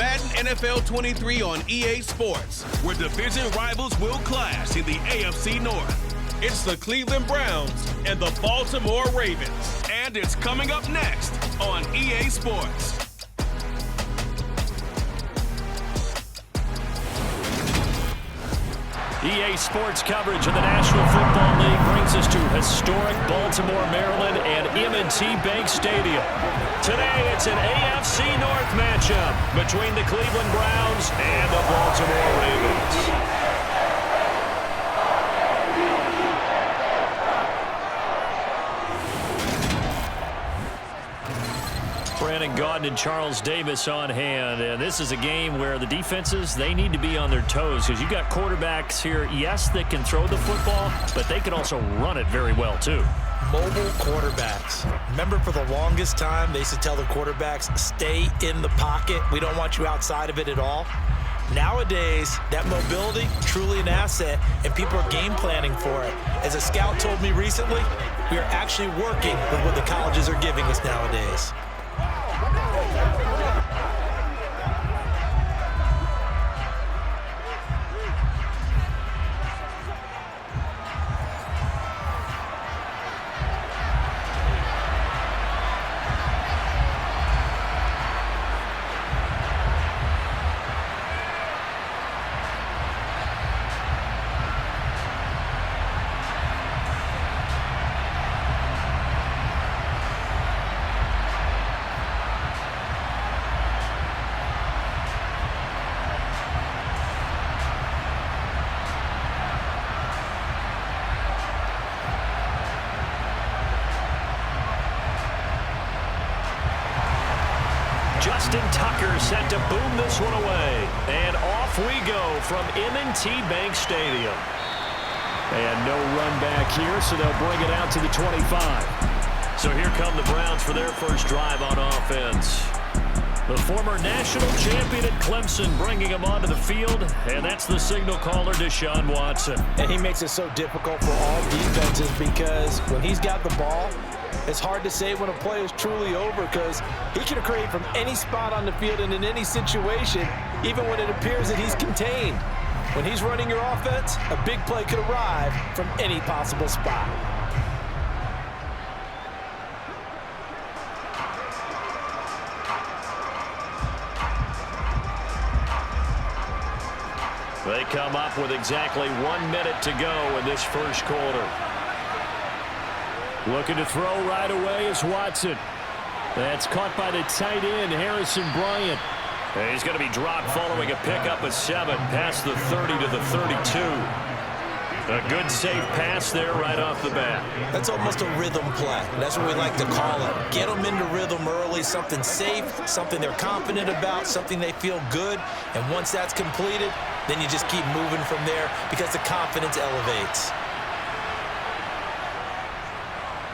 Madden NFL 23 on EA Sports, where division rivals will clash in the AFC North. It's the Cleveland Browns and the Baltimore Ravens. And it's coming up next on EA Sports. EA Sports coverage of the National Football League brings us to historic Baltimore, Maryland and M&T Bank Stadium. Today, it's an AFC North matchup between the Cleveland Browns and the Baltimore Ravens. Brandon Gaudin and Charles Davis on hand, and this is a game where the defenses, they need to be on their toes because you've got quarterbacks here, yes, that can throw the football, but they can also run it very well too. Mobile quarterbacks. Remember, for the longest time, they used to tell the quarterbacks, stay in the pocket. We don't want you outside of it at all. Nowadays, that mobility, truly an asset, and people are game planning for it. As a scout told me recently, we are actually working with what the colleges are giving us nowadays. Justin Tucker set to boom this one away. And off we go from M&T Bank Stadium. And no run back here, so they'll bring it out to the 25. So here come the Browns for their first drive on offense. The former national champion at Clemson bringing him onto the field, and that's the signal caller, Deshaun Watson. And he makes it so difficult for all defenses because when he's got the ball, it's hard to say when a play is truly over because he can create from any spot on the field and in any situation, even when it appears that he's contained. When he's running your offense, a big play could arrive from any possible spot. They come up with exactly 1 minute to go in this first quarter. Looking to throw right away is Watson. That's caught by the tight end, Harrison Bryant. And he's going to be dropped following a pickup of 7 past the 30 to the 32. A good safe pass there right off the bat. That's almost a rhythm play. That's what we like to call it. Get them into rhythm early, something safe, something they're confident about, something they feel good. And once that's completed, then you just keep moving from there because the confidence elevates.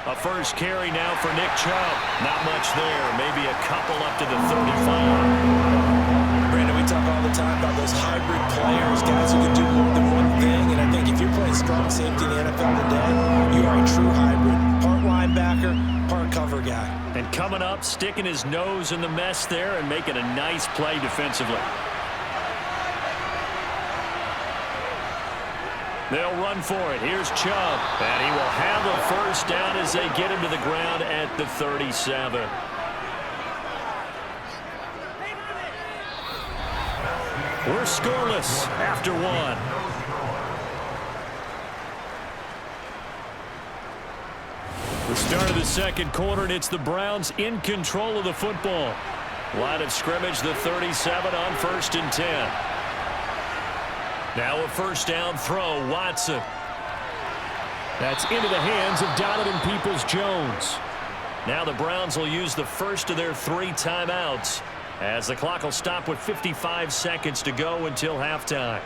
A first carry now for Nick Chubb. Not much there. Maybe a couple up to the 35. Brandon, we talk all the time about those hybrid players, guys who can do more than one thing. And I think if you're playing strong safety in the NFL today, you are a true hybrid. Part linebacker, part cover guy. And coming up, sticking his nose in the mess there and making a nice play defensively. They'll run for it. Here's Chubb. And he will have a first down as they get him to the ground at the 37. We're scoreless after 1. The start of the second quarter, and it's the Browns in control of the football. Line of scrimmage, the 37 on 1st and 10. Now a first down throw, Watson. That's into the hands of Donovan Peoples-Jones. Now the Browns will use the first of their 3 timeouts as the clock will stop with 55 seconds to go until halftime.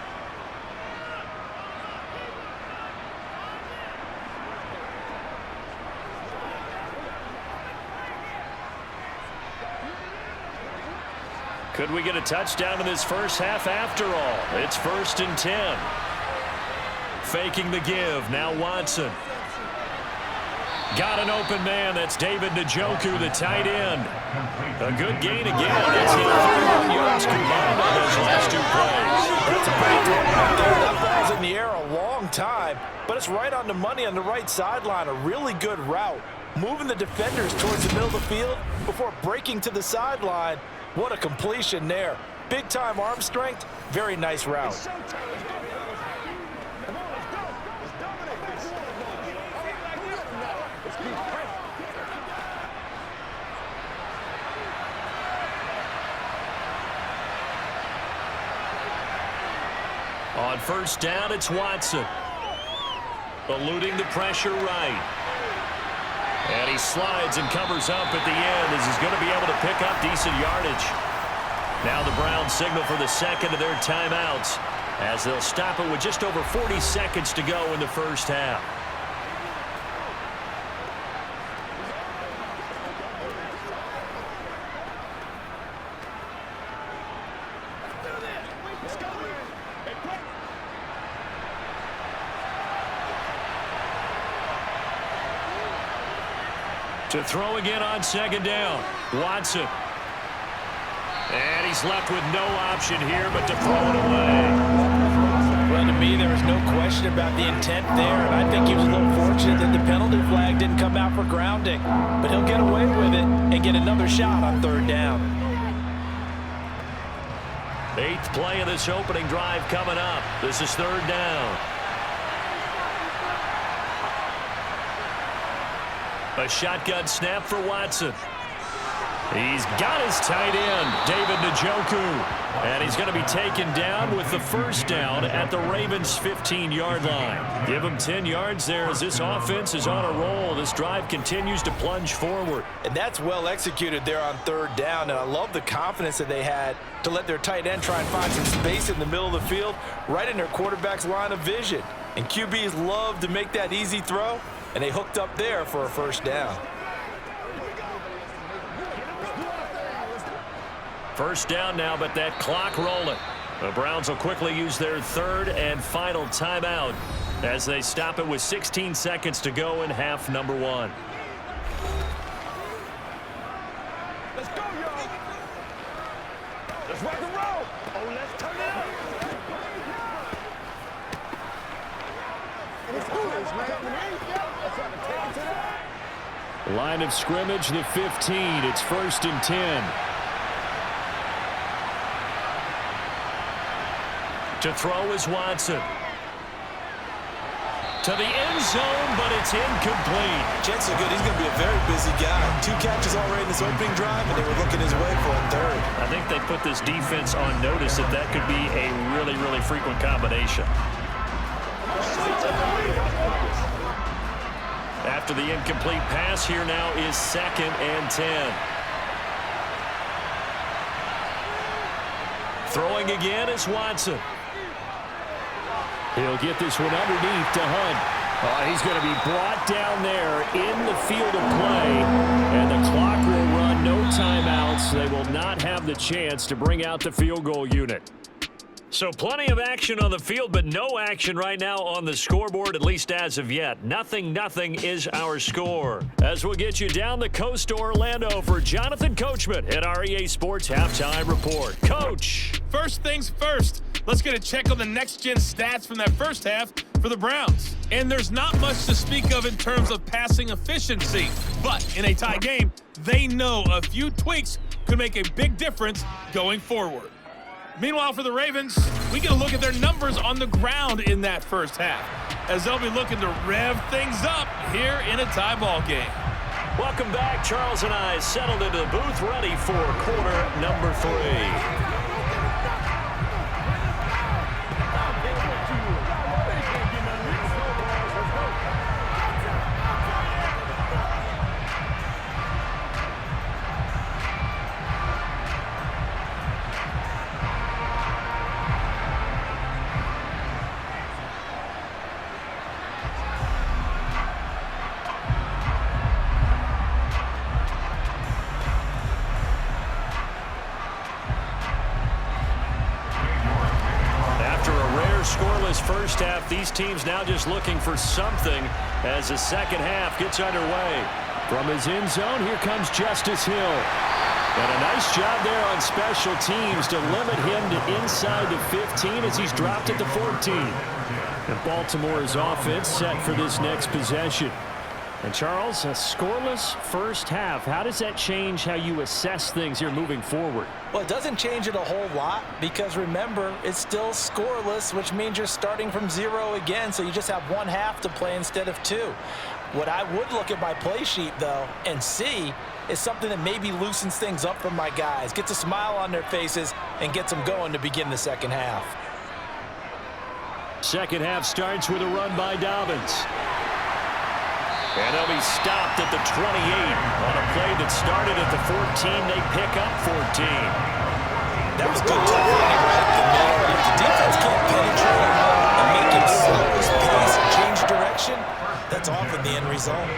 Could we get a touchdown in this first half after all? It's 1st and 10. Faking the give. Now Watson. Got an open man. That's David Njoku, the tight end. A good gain again. That's hit 31 yards combined on those last 2 plays. That's a pretty throw out there. That ball's in the air a long time, but it's right on the money on the right sideline. A really good route. Moving the defenders towards the middle of the field before breaking to the sideline. What a completion there. Big-time arm strength. Very nice route. On first down, it's Watson. Eluding the pressure right. And he slides and covers up at the end as he's going to be able to pick up decent yardage. Now the Browns signal for the second of their timeouts as they'll stop it with just over 40 seconds to go in the first half. To throw again on second down. Watson. And he's left with no option here but to throw it away. Well, to me, there was no question about the intent there, and I think he was a little fortunate that the penalty flag didn't come out for grounding. But he'll get away with it and get another shot on third down. 8th play of this opening drive coming up. This is third down. A shotgun snap for Watson. He's got his tight end, David Njoku. And he's going to be taken down with the first down at the Ravens' 15-yard line. Give him 10 yards there as this offense is on a roll. This drive continues to plunge forward. And that's well executed there on third down. And I love the confidence that they had to let their tight end try and find some space in the middle of the field, right in their quarterback's line of vision. And QBs love to make that easy throw. And they hooked up there for a first down. First down now, but that clock rolling. The Browns will quickly use their third and final timeout as they stop it with 16 seconds to go in half number 1. Let's go, y'all. Let's rock and roll. Oh, let's turn it up. Line of scrimmage, the 15. It's 1st and 10. To throw is Watson. To the end zone, but it's incomplete. Jets are good. He's going to be a very busy guy. 2 catches already in this opening drive, and they were looking his way for a third. I think they put this defense on notice that that could be a really, really frequent combination. After the incomplete pass, here now is 2nd and 10. Throwing again is Watson. He'll get this one underneath to Hunt. He's going to be brought down there in the field of play, and the clock will run. No timeouts. They will not have the chance to bring out the field goal unit. So plenty of action on the field, but no action right now on the scoreboard, at least as of yet. 0-0 is our score. As we'll get you down the coast to Orlando for Jonathan Coachman at our EA Sports Halftime Report. Coach! First things first, let's get a check on the next-gen stats from that first half for the Browns. And there's not much to speak of in terms of passing efficiency. But in a tie game, they know a few tweaks could make a big difference going forward. Meanwhile, for the Ravens, we get a look at their numbers on the ground in that first half, as they'll be looking to rev things up here in a tie ball game. Welcome back. Charles and I settled into the booth, ready for quarter number 3. first half. These teams now just looking for something as the second half gets underway. From his end zone, here comes Justice Hill. And a nice job there on special teams to limit him to inside the 15 as he's dropped at the 14. And Baltimore's offense set for this next possession. And Charles, a scoreless first half. How does that change how you assess things here moving forward? Well, it doesn't change it a whole lot because remember, it's still scoreless, which means you're starting from 0 again, so you just have one half to play instead of 2. What I would look at my play sheet, though, and see is something that maybe loosens things up for my guys, gets a smile on their faces, and gets them going to begin the second half. Second half starts with a run by Dobbins. And they'll be stopped at the 28 on a play that started at the 14. They pick up 14. That was good tough running right up the middle. If the defense can't penetrate and make him slow his pace and change direction, that's often the end result.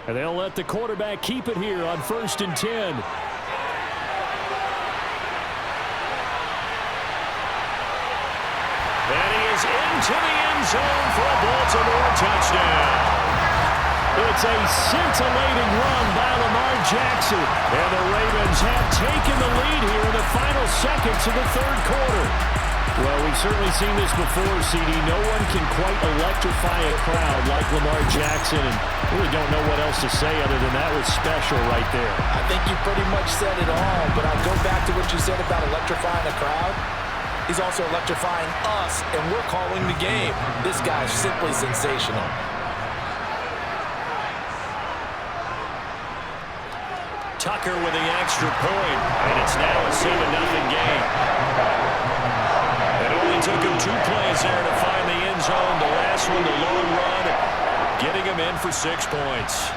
And they'll let the quarterback keep it here on 1st and 10. And he is into the end zone for a Baltimore touchdown. It's a scintillating run by Lamar Jackson. And the Ravens have taken the lead here in the final seconds of the third quarter. Well, we've certainly seen this before, CD. No one can quite electrify a crowd like Lamar Jackson, and really don't know what else to say other than that was special right there. I think you pretty much said it all, but I'll go back to what you said about electrifying a crowd. He's also electrifying us, and we're calling the game. This guy's simply sensational. Tucker with the extra point, and it's now a 7-0 game. It only took him 2 plays there to find the end zone. The last one, the long run, getting him in for 6 points.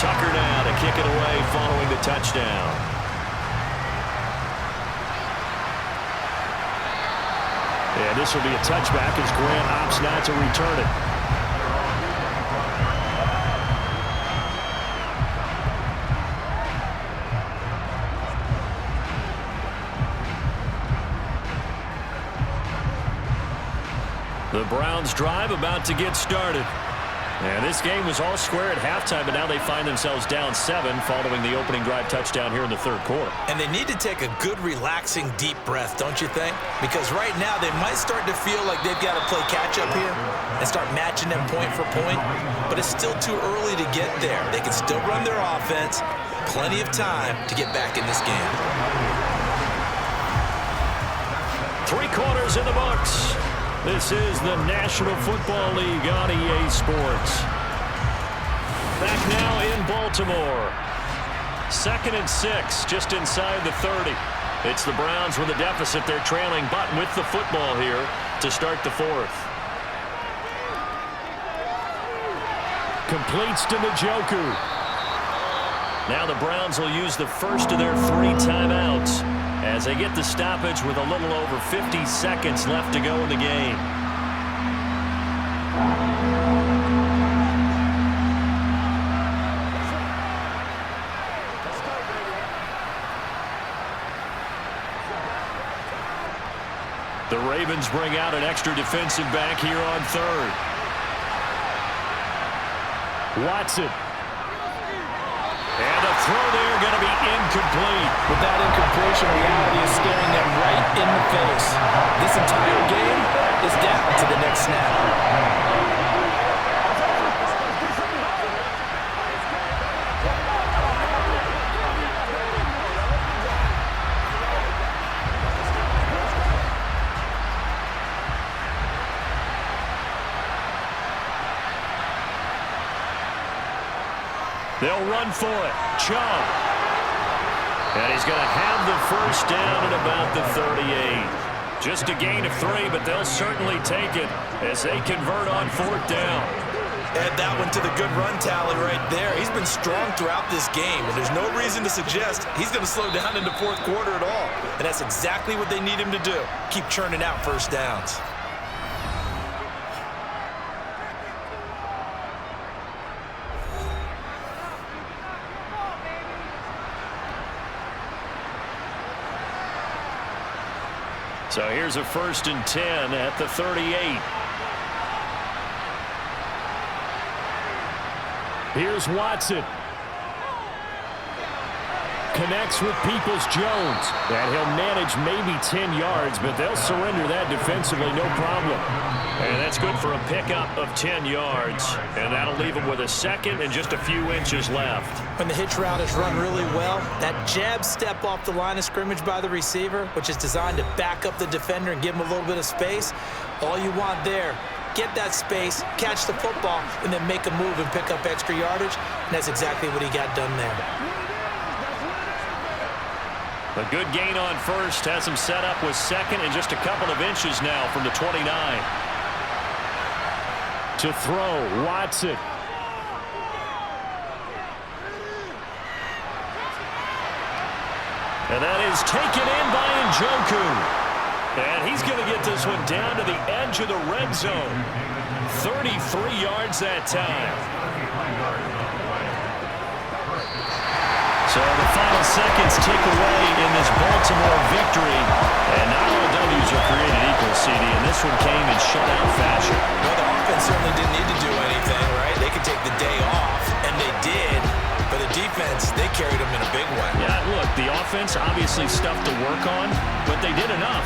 Tucker now to kick it away following the touchdown. And this will be a touchback as Grant opts not to return it. The Browns drive about to get started. And this game was all square at halftime, but now they find themselves down 7 following the opening drive touchdown here in the third quarter. And they need to take a good, relaxing, deep breath, don't you think? Because right now they might start to feel like they've got to play catch-up here and start matching them point for point. But it's still too early to get there. They can still run their offense. Plenty of time to get back in this game. 3 quarters in the books. This is the National Football League on EA Sports. Back now in Baltimore. 2nd and 6, just inside the 30. It's the Browns with a deficit. They're trailing, but with the football here to start the 4th. Completes to Njoku. Now the Browns will use the first of their 3 timeouts as they get the stoppage with a little over 50 seconds left to go in the game. The Ravens bring out an extra defensive back here on 3rd. Watson. And a throw there going to be incomplete. With that incompletion, reality is staring them right in the face. This entire game is down to the next snap. They'll run for it. Chung. And he's going to have the first down at about the 38. Just a gain of 3, but they'll certainly take it as they convert on 4th down. Add that one to the good run tally right there. He's been strong throughout this game, and there's no reason to suggest he's going to slow down in the 4th quarter at all. And that's exactly what they need him to do. Keep churning out first downs. So here's a 1st and 10 at the 38. Here's Watson. Connects with Peoples-Jones. And he'll manage maybe 10 yards, but they'll surrender that defensively, no problem. And that's good for a pickup of 10 yards. And that'll leave him with a 2nd and just a few inches left. When the hitch route is run really well, that jab step off the line of scrimmage by the receiver, which is designed to back up the defender and give him a little bit of space, all you want there, get that space, catch the football, and then make a move and pick up extra yardage. And that's exactly what he got done there. A good gain on 1st, has him set up with 2nd and just a couple of inches now from the 29. To throw, Watson. And that is taken in by Njoku. And he's going to get this one down to the edge of the red zone. 33 yards that time. So the final seconds tick away in this Baltimore victory. And not all W's are created equal, CD, and this one came in shutout fashion. Well, the offense certainly didn't need to do anything, right? They could take the day off, and they did. But the defense, they carried them in a big way. Yeah, look, the offense obviously stuff to work on, but they did enough.